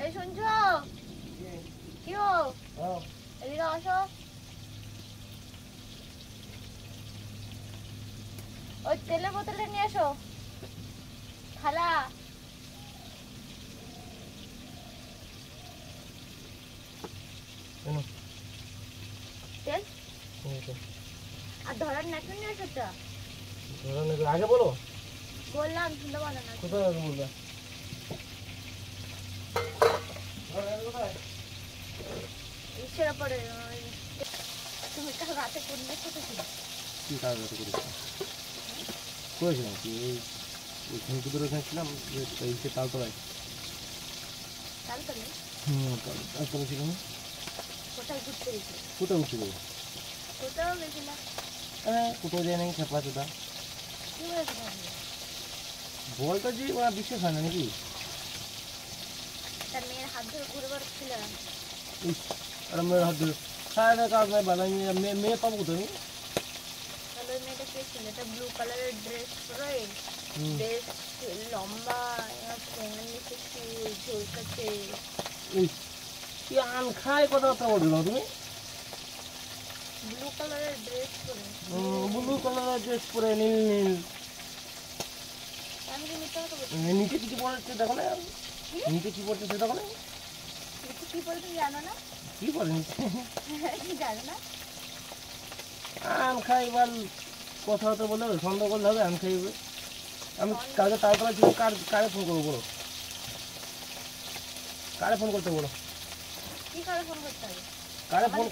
এই শুনছো? কি গো? এদিকে আসো। ওই তেলের বোতলটা নিয়ে এসো। থালা। তেল আর ধরার নাটুন নিয়ে এসো তো। আগে বলো। বললাম শুনতে পারো না। কোথায় আগে বলবে? ইচ্ছের পরে তুমি কাল রাতে কোনটা খেতেছিলে? কি কাজ রাতে করেছিলাম? করেছিলাম কি ওই ঘুমপুদের ওখানে ছিলাম যে তালতলায়। তালতলায়? তালতলা ছিলাম। কোথায় ঘুরতে গেছিলে? কোথায় উঠতে যাবো? কোথাও গেছিলা? হ্যাঁ কোথাও যায় নাই খেপা চোদা। কি বলেছিল? বলটা যে ওরা বিশ্বাস হয় না নাকি? তার মেয়ের হাত ধরে ঘুরে বেড়াচ্ছিল। আর মেয়ের হাত ধরে সারা কাজ নাই বানাই মেয়ে পাবো কোথায়? তাহলে ওই মেয়েটা কে ছিল? এটা ব্লু কালারের ড্রেস পরে, বেশ লম্বা, ঠোঙার নিচে ঝুলকাচ্ছে। কি আন খায় কথাবার্তা বলছো না তুমি? ব্লু কালারের ড্রেস পরে। ব্লু কালারের ড্রেস পরে নীল নীল। আমি কি মিথ্যা কথা বলছি? নিচে কিছু পড়েছে দেখো না? নিচে কি পড়ছে সেটা দেখো না? নিচে কি পরে তুমি জানো না? কি পড়ে নিচে? কি জানো না? আম খাইবার কথাবার্তা বললে হবে, সন্দেহ করলে হবে আম খাইবে। আমি কালকে তারপরে ছিল কারে ফোন করবো বলো? কারে ফোন করতে বলো? কি করে ফোন করতে হবে? কারে ফোন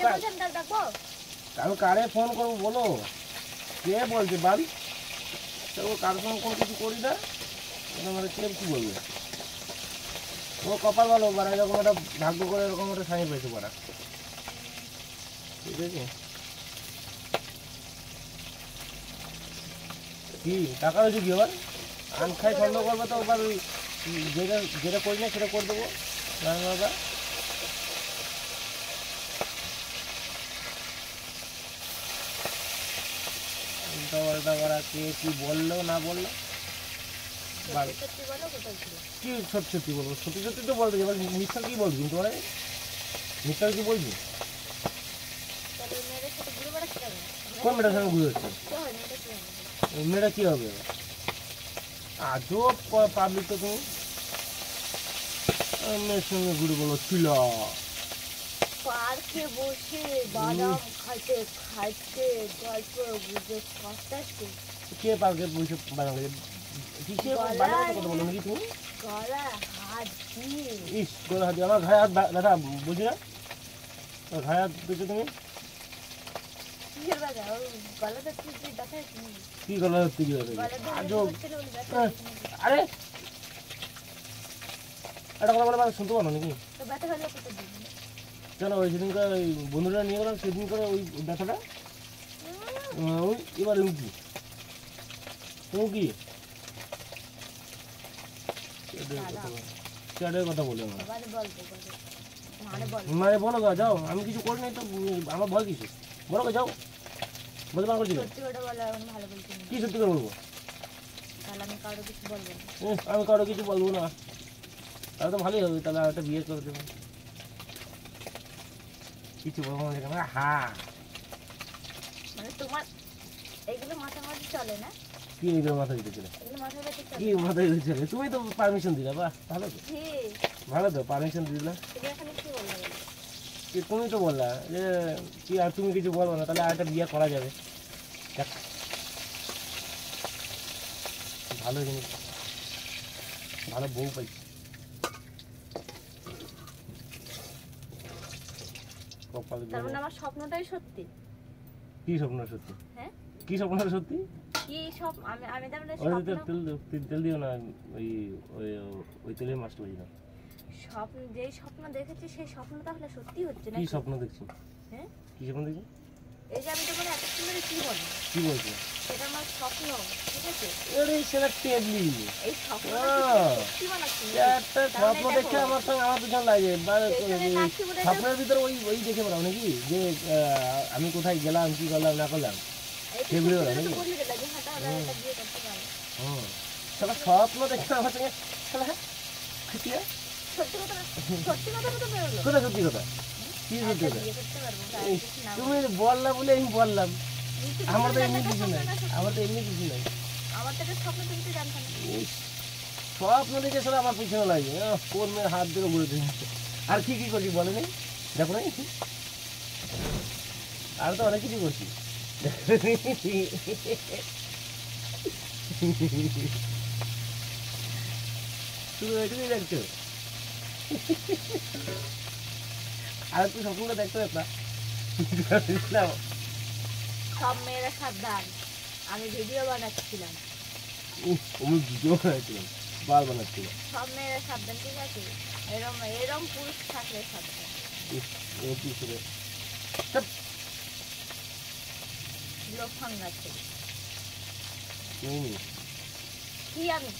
ডাকবো? আমি কারে ফোন করবো বলো? কে বলছে বাল? কার ফোন কোনো কিছু করি না মানে কে কি বলবে? ও কপাল ভালো বাড়া, এরকম একটা ভাগ্য করে এরকম একটা স্বামী পেয়েছে বাড়া। ঠিক আছে কি টাকা হয়েছে কি আবার? আন খাই সন্দেহ করবে তো আবার যেটা যেটা করি না সেটা করে দেবো দাদা। কে কি বললো না বললো কি সত্যি সত্যি বলবো? সত্যি সত্যি তো বলতে এবার মিথ্যা কি বলবি? তোমার মিথ্যা কি বলবি? কোন মেয়েটার সঙ্গে ঘুরে হচ্ছে? মেয়েটা কি হবে? আজও পাবলিক তো তুমি মেয়ের সঙ্গে ঘুরে বলো ছিল পার্কে বসে বাদাম খাইতে খাইতে গল্প গুজব করতেছে। কে পার্কে বসে বাদাম খাইতে? কিসে বাদাম কথা বলো নাকি তুমি? গলা হাত দিয়ে। ইস গলা হাত দিয়ে আমার ঘায়ে হাত ব্যথা বুঝি না? ঘায়ে হাত দিচ্ছ তুমি? কি গলা হাত দিয়ে আরে একটা কথা বলে শুনতে পারো নাকি? কেন ওই সেদিনকার ওই বন্ধুরা নিয়ে গেলাম সেদিন করে ওই ব্যথাটা ওই এবার লুকি কি কথা বলে মানে বলো গা যাও, আমি কিছু করি নাই তো আমার ভয় কিছু বলো গা যাও বলতে পারো কি সত্যি করে বলবো? আমি কারো কিছু বলবো না, তাহলে তো ভালোই হবে, তাহলে একটা বিয়ে করে দেবো। কিছু বলবো না। হ্যাঁ তোমার এইগুলো মাথার মধ্যে চলে না? কি এইগুলো মাথায় দিতে চলে? কি মাথায় দিতে চলে? তুমি তো পারমিশন দিলে, বাহ ভালো তো, ভালো তো পারমিশন দিলে। তুমি তো বললা যে কি আর তুমি কিছু বলবো না, তাহলে আরেকটা বিয়ে করা যাবে। ভালো জিনিস, ভালো বউ পাইছি। আমার স্বপ্নটাই সত্যি। কি স্বপ্ন সত্যি? হ্যাঁ কি স্বপ্ন সত্যি? কি স্বপ্ন? আমি তেল দিও না, ওই ওই ওই তেলের মাছটা বুঝি না। স্বপ্ন যেই স্বপ্ন দেখেছি সেই স্বপ্ন তাহলে সত্যি হচ্ছে না? কি স্বপ্ন দেখছি? হ্যাঁ কি স্বপ্ন দেখছি? এই যে আমি তোমাকে এত সুন্দর কি বলবো? কি বলছো? সেটা আমার স্বপ্ন, ঠিক আছে? আরে সেটা টেবলি এই স্বপ্ন সত্যি বানাচ্ছি একটা স্বপ্ন দেখে আমার সঙ্গে আমার পিছন লাগে স্বপ্নের ভিতরে ওই ওই দেখে বেড়াও নাকি যে আমি কোথায় গেলাম কি করলাম না করলাম সেগুলো বেড়াও নাকি? স্বপ্ন দেখে আমার সঙ্গে সত্যি কথা তো বেরোলো। কোথায় সত্যি কথা? কি সত্যি একটা কথা? বিয়ে করতে পারবো, আর এই, কিছু না তুমি বললা বলে আমি বললাম। বলতে। তুমি আমার তো তো এমনি একটা কিছু নাই, স্বপ্ন না সত্যি। আমার তো এমনি কিছু নাই। আমার তো একটা স্বপ্ন, তুমি তো জানতে না। ইস, স্বপ্ন দেখে সব আমার পিছনে লাগে, কোন মেয়ের হাত ধরে ঘুরেছে। আর কি কি করছি বলে নেই, দেখো নাই, আর তো অনেক কিছু করছি। শুধু এটুকুই দেখছো, আর একটু স্বপ্নটা দেখতে পারতাম। সব মেয়েরা সাবধান, আমি ভিডিও বানাচ্ছিলাম। আমি ভিডিও বানাচ্ছিলাম, বাল বানাচ্ছিলাম। সব মেয়েরা সাবধান, ঠিক আছে? এরম এরম পুরুষ থাকলে সাবধান। ও কি করে লোক ফাঙ্গাচ্ছে। হুম। কি আমি